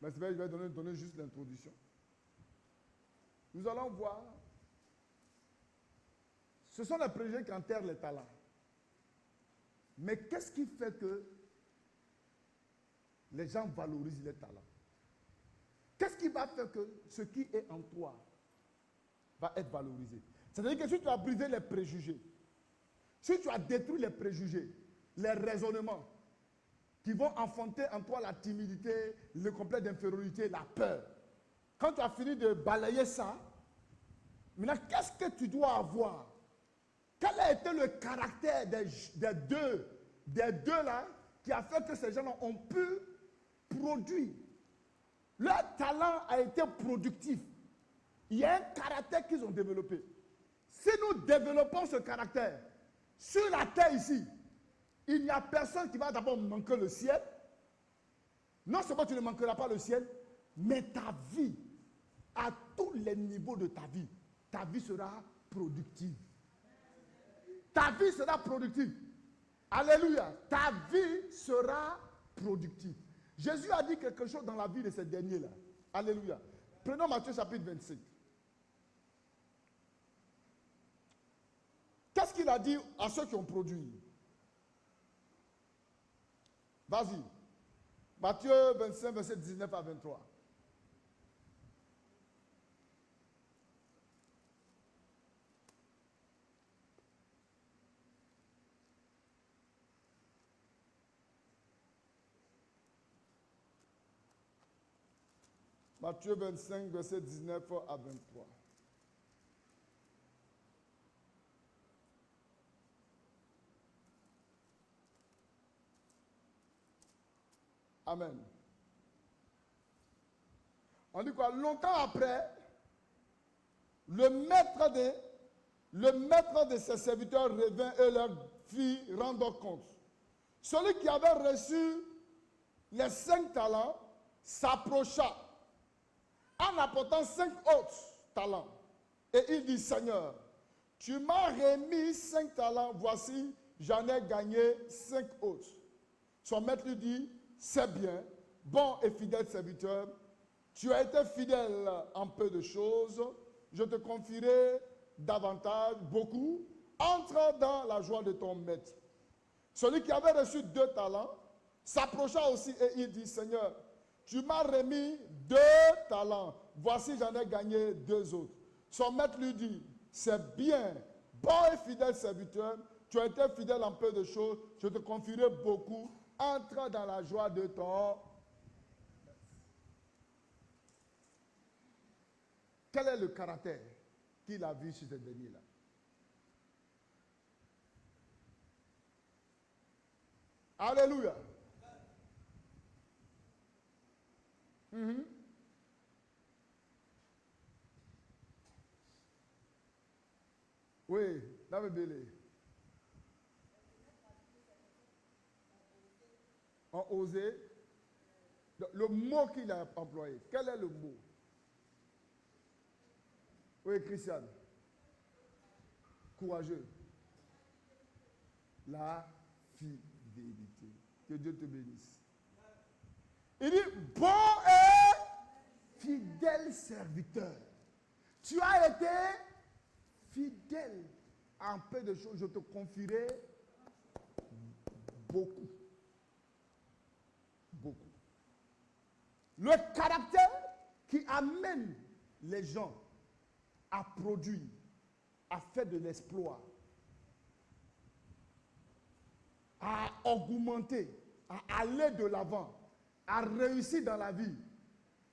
mais je vais donner juste l'introduction. Nous allons voir, ce sont les préjugés qui enterrent les talents. Mais qu'est-ce qui fait que les gens valorisent les talents? Qu'est-ce qui va faire que ce qui est en toi va être valorisé? C'est-à-dire que si tu as brisé les préjugés, si tu as détruit les préjugés, les raisonnements qui vont enfanter en toi la timidité, le complexe d'infériorité, la peur, quand tu as fini de balayer ça, maintenant, qu'est-ce que tu dois avoir? Quel a été le caractère des deux là, qui a fait que ces gens ont pu produire? Leur talent a été productif. Il y a un caractère qu'ils ont développé. Si nous développons ce caractère sur la terre ici, il n'y a personne qui va d'abord manquer le ciel. Non seulement tu ne manqueras pas le ciel, mais ta vie, à tous les niveaux de ta vie sera productive. Ta vie sera productive. Alléluia. Ta vie sera productive. Jésus a dit quelque chose dans la vie de ces derniers-là. Alléluia. Prenons Matthieu chapitre 25. Qu'est-ce qu'il a dit à ceux qui ont produit? Vas-y. Matthieu 25, verset 19 à 23. Matthieu 25, verset 19 à 23. Amen. On dit quoi? Longtemps après, le maître de ses serviteurs revint et leur fit rendre compte. Celui qui avait reçu les 5 talents s'approcha en apportant 5 autres talents. Et il dit, Seigneur, tu m'as remis 5 talents, voici, j'en ai gagné 5 autres. Son maître lui dit, c'est bien, bon et fidèle serviteur, tu as été fidèle en peu de choses, je te confierai davantage, beaucoup, entre dans la joie de ton maître. Celui qui avait reçu 2 talents s'approcha aussi et il dit, Seigneur, tu m'as remis 2 talents, voici j'en ai gagné 2 autres. Son maître lui dit, c'est bien, bon et fidèle serviteur, tu as été fidèle en peu de choses, je te confierai beaucoup, entre dans la joie de ton. Quel est le caractère qu'il a vu chez ces derniers-là? Alléluia. Mhm. Oui, Dame Bélé. Ont osé. Le mot qu'il a employé, quel est le mot? Oui, Christiane. Courageux. La fidélité. Que Dieu te bénisse. Il dit, bon et fidèle serviteur. Tu as été fidèle. En peu de choses, je te confierai beaucoup. Beaucoup. Le caractère qui amène les gens à produire, à faire de l'exploit, à augmenter, à aller de l'avant, à réussir dans la vie,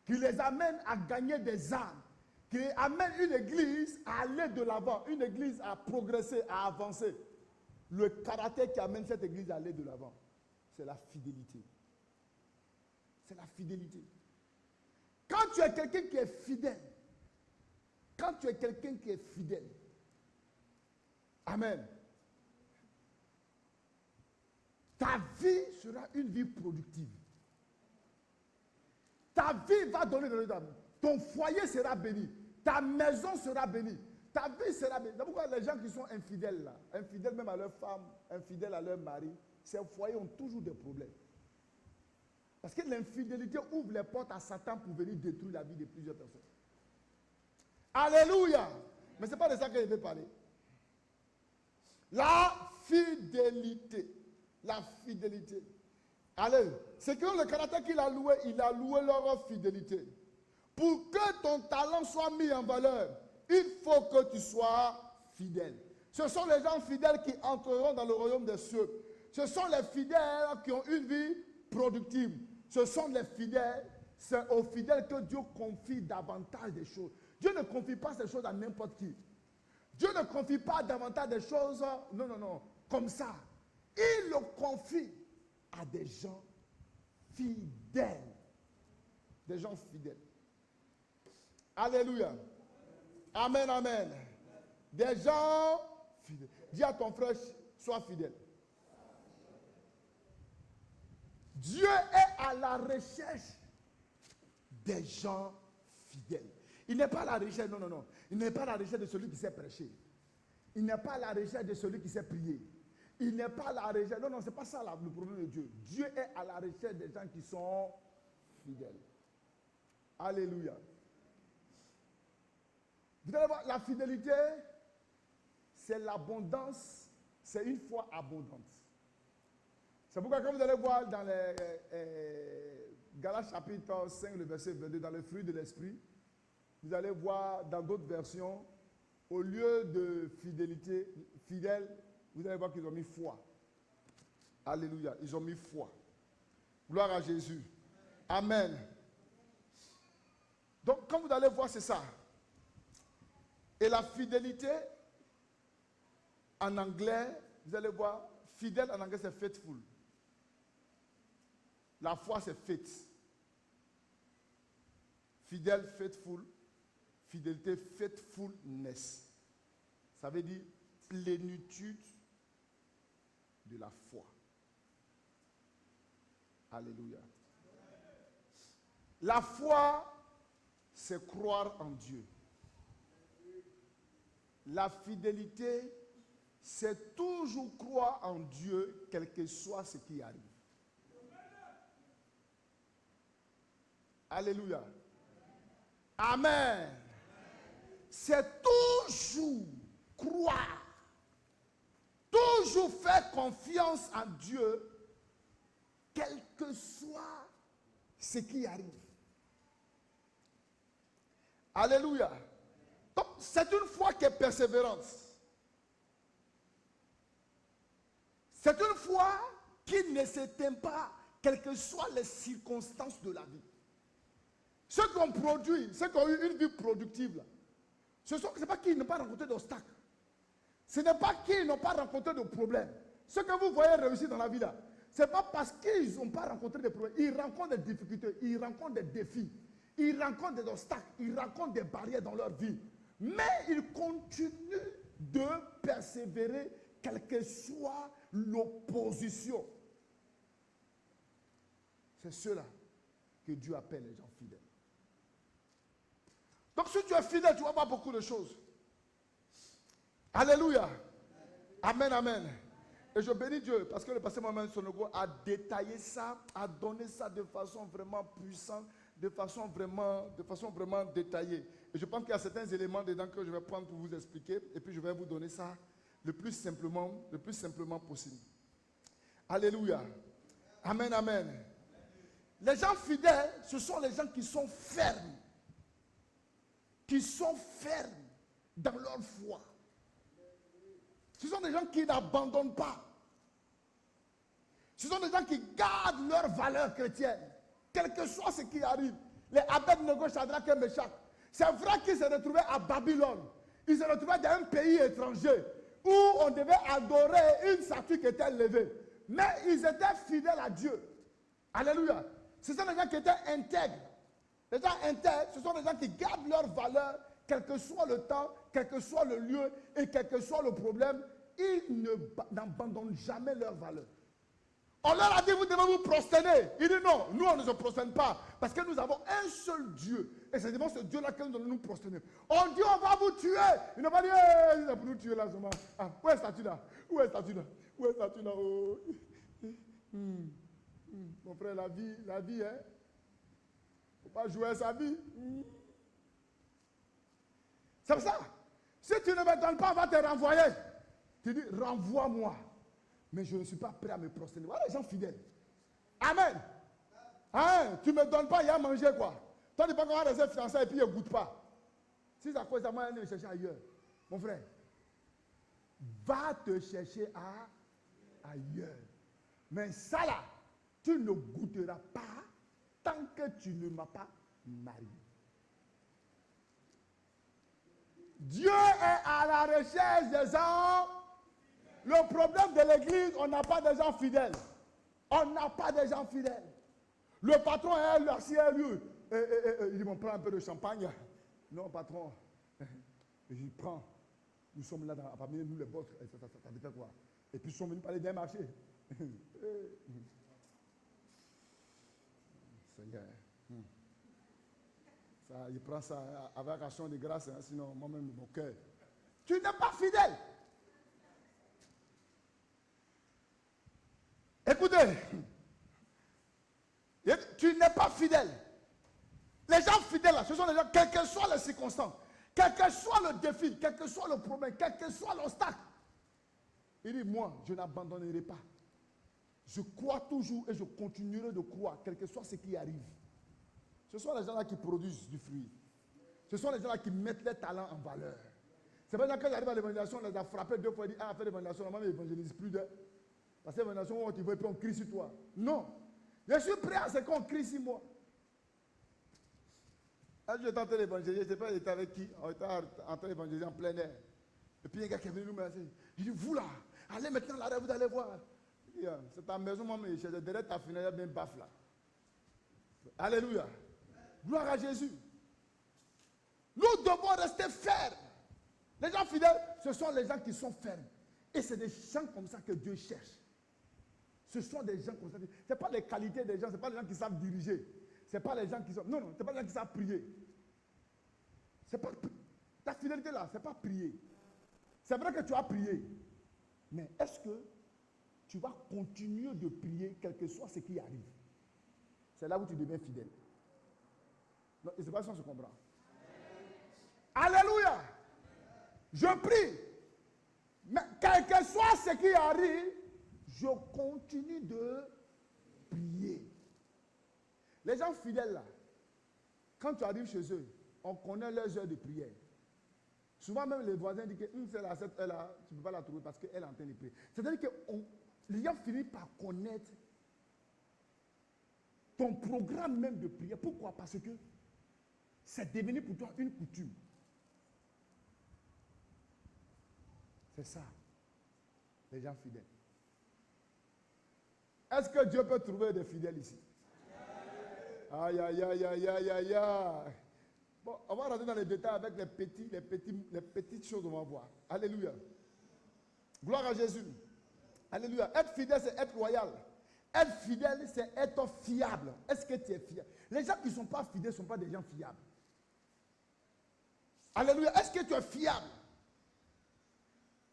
qui les amène à gagner des âmes, qui amène une église à aller de l'avant, une église à progresser, à avancer. Le caractère qui amène cette église à aller de l'avant, c'est la fidélité. C'est la fidélité. Quand tu es quelqu'un qui est fidèle, quand tu es quelqu'un qui est fidèle, amen, ta vie sera une vie productive. Ta vie va donner de l'âme. Ton foyer sera béni. Ta maison sera bénie. Ta vie sera bénie. C'est pourquoi les gens qui sont infidèles, là, infidèles même à leur femme, infidèles à leur mari, ces foyers ont toujours des problèmes. Parce que l'infidélité ouvre les portes à Satan pour venir détruire la vie de plusieurs personnes. Alléluia! Mais ce n'est pas de ça que je vais parler. La fidélité. La fidélité. Allez, c'est que le caractère qu'il a loué leur fidélité. Pour que ton talent soit mis en valeur, il faut que tu sois fidèle. Ce sont les gens fidèles qui entreront dans le royaume des cieux. Ce sont les fidèles qui ont une vie productive. Ce sont les fidèles, c'est aux fidèles que Dieu confie davantage des choses. Dieu ne confie pas ces choses à n'importe qui. Dieu ne confie pas davantage des choses, non, comme ça. Il le confie à des gens fidèles. Des gens fidèles. Alléluia. Amen, amen. Des gens fidèles. Dis à ton frère, sois fidèle. Dieu est à la recherche des gens fidèles. Il n'est pas à la recherche, non. Il n'est pas à la recherche de celui qui sait prêcher. Il n'est pas à la recherche de celui qui sait prier. Il n'est pas à la recherche. Non, ce n'est pas ça le problème de Dieu. Dieu est à la recherche des gens qui sont fidèles. Alléluia. Vous allez voir, la fidélité, c'est l'abondance, c'est une foi abondante. C'est pourquoi quand vous allez voir dans les Galates chapitre 5, le verset 22, dans le fruit de l'esprit, vous allez voir dans d'autres versions, au lieu de fidélité, fidèle, vous allez voir qu'ils ont mis foi. Alléluia, ils ont mis foi. Gloire à Jésus. Amen. Donc, quand vous allez voir, c'est ça. Et la fidélité, en anglais, vous allez voir, fidèle en anglais, c'est faithful. La foi, c'est faith. Fidèle, faithful. Fidélité, faithfulness. Ça veut dire plénitude de la foi. Alléluia. La foi, c'est croire en Dieu. La fidélité, c'est toujours croire en Dieu, quel que soit ce qui arrive. Alléluia. Amen. C'est toujours croire. Toujours faire confiance en Dieu, quel que soit ce qui arrive. Alléluia. Donc, c'est une foi qui est persévérante. C'est une foi qui ne s'éteint pas, quelles que soient les circonstances de la vie. Ceux qui ont produit, ceux qui ont eu une vie productive, là, ce n'est pas qui n'ont pas rencontré d'obstacles. Ce n'est pas qui n'ont pas rencontré de problèmes. Ceux que vous voyez réussir dans la vie, là, Ce n'est pas parce qu'ils n'ont pas rencontré des problèmes. Ils rencontrent des difficultés, ils rencontrent des défis, ils rencontrent des obstacles, ils rencontrent des barrières dans leur vie. Mais ils continuent de persévérer, quelle que soit l'opposition. C'est ceux-là que Dieu appelle les gens fidèles. Donc si tu es fidèle, tu vas voir beaucoup de choses. Alléluia. Amen, amen. Et je bénis Dieu parce que le pasteur Mohamed Sonogo a détaillé ça, a donné ça de façon vraiment puissante, de façon vraiment détaillée. Et je pense qu'il y a certains éléments dedans que je vais prendre pour vous expliquer et puis je vais vous donner ça le plus simplement possible. Alléluia. Amen, amen. Les gens fidèles, ce sont les gens qui sont fermes. Qui sont fermes dans leur foi. Ce sont des gens qui n'abandonnent pas. Ce sont des gens qui gardent leurs valeurs chrétiennes, quel que soit ce qui arrive. Les Abed-Nego, Shadrach et Meshach, c'est vrai qu'ils se retrouvaient à Babylone. Ils se retrouvaient dans un pays étranger où on devait adorer une statue qui était levée. Mais ils étaient fidèles à Dieu. Alléluia. Ce sont des gens qui étaient intègres. Les gens intègres, ce sont des gens qui gardent leurs valeurs, quel que soit le temps, quel que soit le lieu et quel que soit le problème, ils n'abandonnent jamais leurs valeurs. On leur a dit, vous devez vous prosterner. Il dit non, nous on ne se prosterne pas. Parce que nous avons un seul Dieu. Et c'est devant ce Dieu-là que nous devons nous prosterner. On dit, on va vous tuer. Ils n'ont pas dit, c'est pour nous tuer là seulement. Ah, où est statue là? Où est statue là? Où est statue là? Oh. Mon frère, la vie, hein? Il ne faut pas jouer à sa vie. C'est ça. Si tu ne me donnes pas, on va te renvoyer. Tu dis, renvoie-moi. Mais je ne suis pas prêt à me prosterner. Voilà les gens fidèles. Amen. Hein? Tu ne me donnes pas, il y a à manger quoi. Toi, tu peux encore rester fiancé et puis il ne goûte pas. Si c'est à cause de moi, il va chercher ailleurs. Mon frère, va te chercher ailleurs. Mais ça là, tu ne goûteras pas tant que tu ne m'as pas marié. Dieu est à la recherche des gens. Le problème de l'église, on n'a pas de gens fidèles. On n'a pas de gens fidèles. Le patron est là, si lui. Il dit, on prend un peu de champagne. Non, patron. Je prends. Nous sommes là, parmi nous les boss. Ça fait quoi? Et puis ils sont venus parler d'un marché. Seigneur. Ça, il prend ça avec action de grâce, hein, sinon moi-même, mon cœur. Tu n'es pas fidèle. Écoutez, tu n'es pas fidèle. Les gens fidèles, là, ce sont les gens, quelles que soient les circonstances, quel que soit le défi, quel que soit le problème, quel que soit l'obstacle. Il dit, moi, je n'abandonnerai pas. Je crois toujours et je continuerai de croire, quel que soit ce qui arrive. Ce sont les gens-là qui produisent du fruit. Ce sont les gens-là qui mettent les talents en valeur. C'est pas quand j'arrive à l'évangélisation, on les a frappés 2 fois et dit, ah, fais l'évangélisation, normalement, ils n'évangélisent plus de. Parce que l'évangélisation, tu veux, puis on crie sur toi. Non. Je suis prêt à ce qu'on crie sur moi. Quand je tentais l'évangéliser, je ne sais pas, j'étais avec qui. On était en train d'évangéliser en plein air. Et puis, il y a un gars qui est venu nous menacer. Il dit, vous là, allez maintenant là, vous allez voir. C'est ta maison, maman, je suis derrière ta fenêtre, il y a bien baffe là. Alléluia. Gloire à Jésus. Nous devons rester fermes. Les gens fidèles, ce sont les gens qui sont fermes. Et c'est des gens comme ça que Dieu cherche. Ce sont des gens comme ça. Ce n'est pas les qualités des gens, ce n'est pas les gens qui savent diriger. Ce n'est pas les gens qui sont. Non, ce n'est pas les gens qui savent prier. C'est pas, ta fidélité là, ce n'est pas prier. C'est vrai que tu as prié. Mais est-ce que tu vas continuer de prier, quel que soit ce qui arrive? C'est là où tu deviens fidèle. Non, je ne sais pas si on se comprend. Alléluia. Je prie. Mais quel que soit ce qui arrive, je continue de prier. Les gens fidèles là, quand tu arrives chez eux, on connaît leurs heures de prière. Souvent même les voisins disent que celle à cette heure-là, tu ne peux pas la trouver parce qu'elle est en train de prier. C'est-à-dire que les gens finissent par connaître ton programme même de prière. Pourquoi? Parce que c'est devenu pour toi une coutume. C'est ça, les gens fidèles. Est-ce que Dieu peut trouver des fidèles ici? Aïe, aïe, aïe, aïe, aïe, aïe, aïe. Bon, on va rentrer dans les détails avec les petites choses, on va voir. Alléluia. Gloire à Jésus. Alléluia. Être fidèle, c'est être loyal. Être fidèle, c'est être fiable. Est-ce que tu es fiable? Les gens qui ne sont pas fidèles ne sont pas des gens fiables. Alléluia. Est-ce que tu es fiable?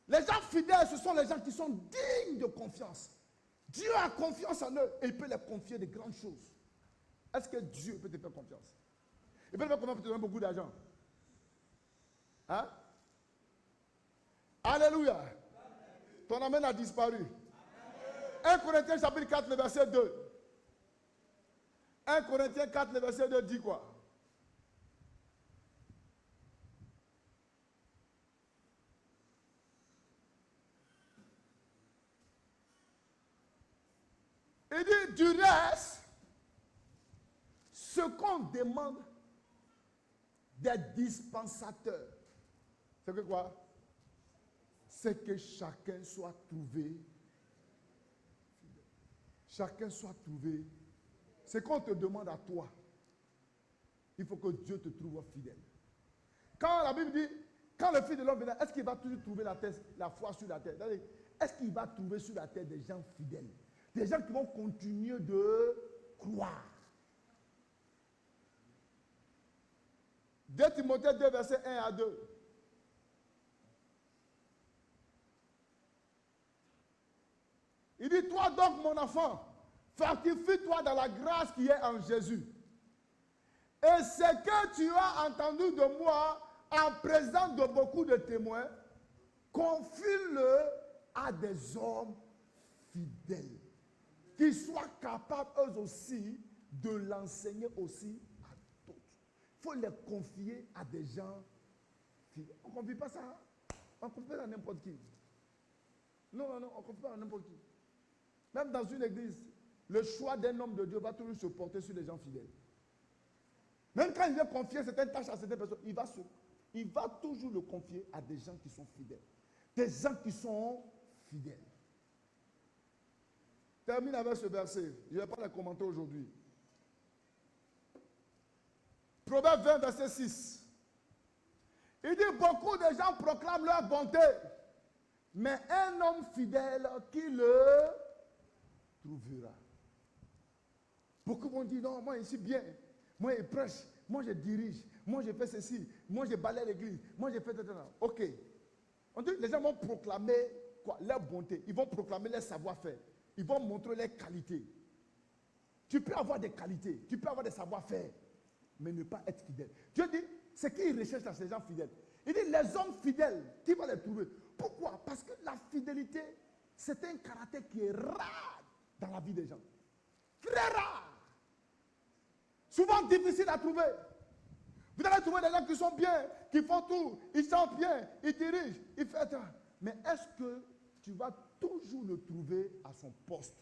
Les gens fidèles, ce sont les gens qui sont dignes de confiance. Dieu a confiance en eux et il peut leur confier de grandes choses. Est-ce que Dieu peut te faire confiance? Il peut te faire confiance pour te donner beaucoup d'argent. Hein? Alléluia. Ton amen a disparu. 1 Corinthiens chapitre 4, le verset 2. 1 Corinthiens 4, le verset 2 dit quoi? Il dit, du reste, ce qu'on demande des dispensateurs, c'est que quoi? C'est que chacun soit trouvé. Chacun soit trouvé. C'est qu'on te demande à toi. Il faut que Dieu te trouve fidèle. Quand la Bible dit, quand le Fils de l'homme viendra, est-ce qu'il va toujours trouver la foi sur la terre? Est-ce qu'il va trouver sur la terre des gens fidèles? Des gens qui vont continuer de croire. 2 Timothée 2, verset 1 à 2. Il dit, toi donc mon enfant, fortifie-toi dans la grâce qui est en Jésus. Et ce que tu as entendu de moi en présence de beaucoup de témoins, confie-le à des hommes fidèles, qui soient capables eux aussi de l'enseigner aussi à d'autres. Il faut les confier à des gens fidèles. On ne confie pas ça. On ne confie pas à n'importe qui. Non, on ne confie pas à n'importe qui. Même dans une église, le choix d'un homme de Dieu va toujours se porter sur les gens fidèles. Même quand il veut confier certaines tâches à certaines personnes, il va toujours le confier à des gens qui sont fidèles. Des gens qui sont fidèles. Termine avec ce verset. Je ne vais pas le commenter aujourd'hui. Proverbe 20, verset 6. Il dit, beaucoup de gens proclament leur bonté, mais un homme fidèle qui le trouvera. Beaucoup vont dire, non, moi je suis bien, moi je prêche, moi je dirige, moi je fais ceci, moi je balaye l'église, moi je fais tout. Ok. On dit, les gens vont proclamer quoi? Leur bonté, ils vont proclamer leur savoir-faire, ils vont montrer leurs qualités. Tu peux avoir des qualités, tu peux avoir des savoir-faire, mais ne pas être fidèle. Dieu dit, c'est qui il recherche dans ces gens fidèles. Il dit, les hommes fidèles, qui va les trouver? Pourquoi? Parce que la fidélité, c'est un caractère qui est rare dans la vie des gens. Très rare. Souvent difficile à trouver. Vous allez trouver des gens qui sont bien, qui font tout, ils chantent bien, ils dirigent, ils font tout. Mais est-ce que tu vas toujours le trouver à son poste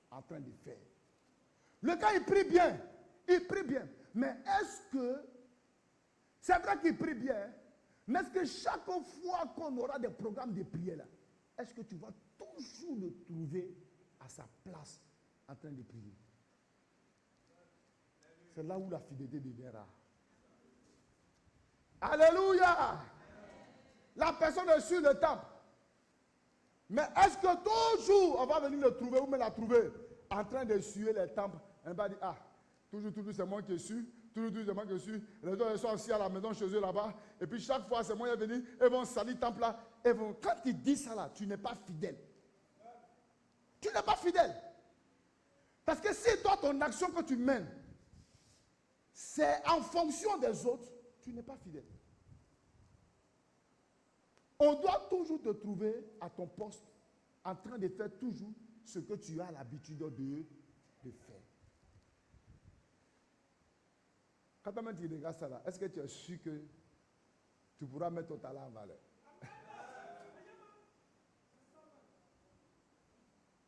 en train de faire? Le gars, il prie bien. Mais est-ce que, c'est vrai qu'il prie bien, mais est-ce que chaque fois qu'on aura des programmes de prière, là, est-ce que tu vas toujours le trouver à sa place en train de prier? C'est là où la fidélité devient rare. Alléluia! La personne est sur le temple. Mais est-ce que toujours on va venir le trouver ou me la trouver en train de suer les temples? On va dire, ah, toujours c'est moi qui suis, toujours c'est moi qui suis. Les autres sont assis à la maison chez eux là-bas. Et puis chaque fois, c'est moi qui vais venir, ils vont salir le temple là. Quand ils disent ça là, tu n'es pas fidèle. Tu n'es pas fidèle. Parce que si toi, ton action que tu mènes, c'est en fonction des autres, tu n'es pas fidèle. On doit toujours te trouver à ton poste en train de faire toujours ce que tu as l'habitude de faire. Quand tu regardes ça là, est-ce que tu es sûr que tu pourras mettre ton talent en valeur?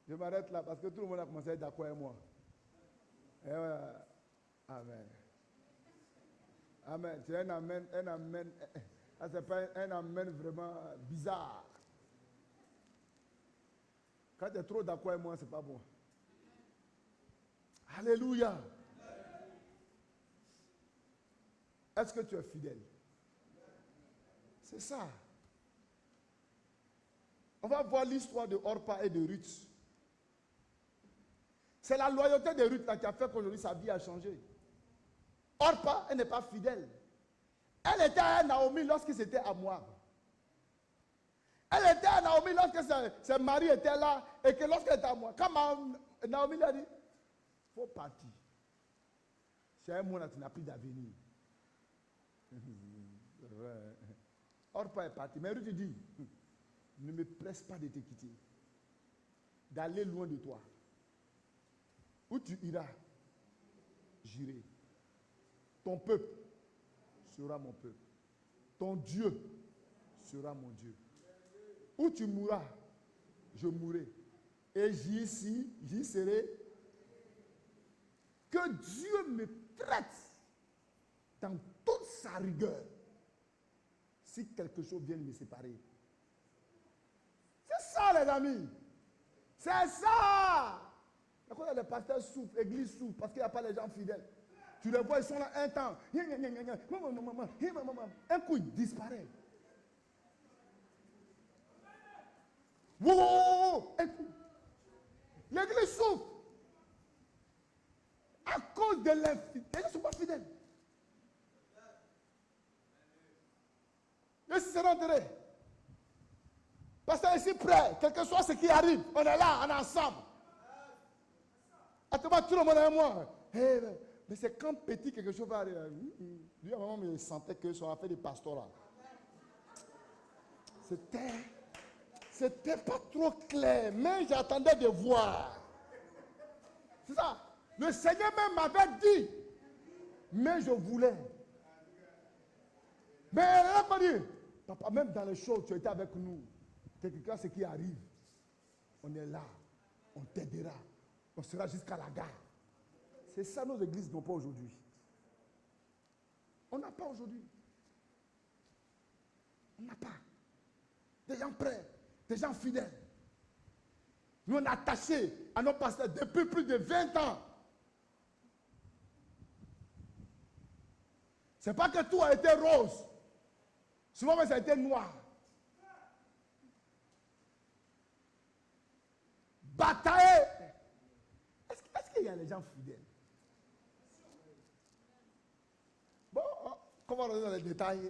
Je m'arrête là parce que tout le monde a commencé à être d'accord avec moi. Et voilà. Amen. Amen. C'est un amen. Ce n'est pas un amen vraiment bizarre. Quand tu es trop d'accord avec moi, ce n'est pas bon. Alléluia. Est-ce que tu es fidèle? C'est ça. On va voir l'histoire de Orpa et de Ruth. C'est la loyauté de Ruth là qui a fait qu'aujourd'hui sa vie a changé. Orpa, elle n'est pas fidèle. Elle était à Naomi lorsqu'il était à Moab. Elle était à Naomi lorsque son mari était là et que lorsqu'elle était à Moab. Quand Naomi lui a dit, il faut partir. C'est un monde qui n'a plus d'avenir. Orpa est parti. Mais Ruth dit, ne me presse pas de te quitter. D'aller loin de toi. Où tu iras, j'irai. Ton peuple sera mon peuple. Ton Dieu sera mon Dieu. Où tu mourras, je mourrai. Et j'y serai. Que Dieu me traite dans toute sa rigueur si quelque chose vient me séparer. C'est ça, les amis. C'est ça. Quand les pasteurs souffrent, l'église souffre parce qu'il n'y a pas les gens fidèles. Tu les vois, ils sont là un temps. Un coup, ils disparaissent. Un coup. L'église souffre. À cause de l'infidélité. Les gens ne sont pas fidèles. Ils se seront enterrés. Parce que ici près, quel que soit ce qui arrive, on est là, on est ensemble. À tout le monde est moi. Mais c'est quand petit quelque chose va arriver. Lui, à un moment, il sentait que son affaire de pastorat. C'était pas trop clair, mais j'attendais de voir. C'est ça. Le Seigneur même m'avait dit, mais je voulais. Mais elle n'a pas dit, papa, même dans les choses, tu étais avec nous. Quelqu'un, ce qui arrive, on est là, on t'aidera, on sera jusqu'à la gare. C'est ça nos églises n'ont pas aujourd'hui. On n'a pas aujourd'hui. On n'a pas. Des gens prêts, des gens fidèles. Nous on est attachés à nos pasteurs depuis plus de 20 ans. C'est pas que tout a été rose. Souvent, ça a été noir. Bataille. Est-ce qu'il y a les gens fidèles? Bon, comment on va dans les détails?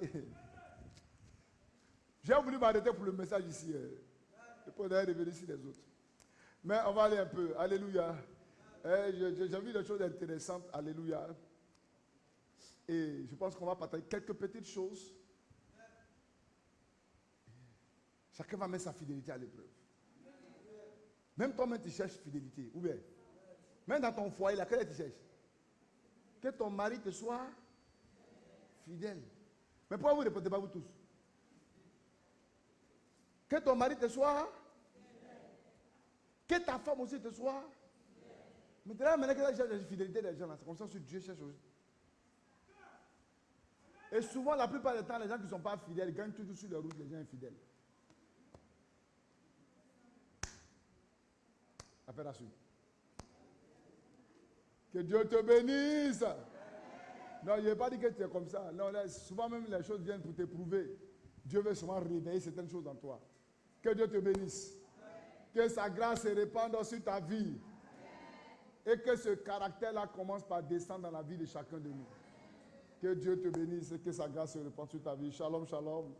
J'ai voulu m'arrêter pour le message ici. Et pour d'ailleurs revenir ici les autres. Mais on va aller un peu. Alléluia. J'ai vu des choses intéressantes. Alléluia. Et je pense qu'on va partager quelques petites choses. Chacun va mettre sa fidélité à l'épreuve. Même toi-même, tu cherches fidélité. Ou bien, même dans ton foyer, laquelle tu cherches? Que ton mari te soit fidèle. Mais pourquoi vous ne répondez pas vous tous? Que ton mari te soit fidèle. Que ta femme aussi te soit fidèle. Mais de la manière que tu cherches la fidélité des gens, c'est comme ça que Dieu cherche aussi. Et souvent, la plupart du temps, les gens qui ne sont pas fidèles gagnent toujours sur les routes les gens infidèles. Affaire à suivre. Que Dieu te bénisse. Non, je n'ai pas dit que tu es comme ça. Non, là, souvent même les choses viennent pour t'éprouver. Dieu veut souvent réveiller certaines choses en toi. Que Dieu te bénisse. Que sa grâce se répande sur ta vie. Et que ce caractère-là commence par descendre dans la vie de chacun de nous. Que Dieu te bénisse et que sa grâce se répande sur ta vie. Shalom, shalom.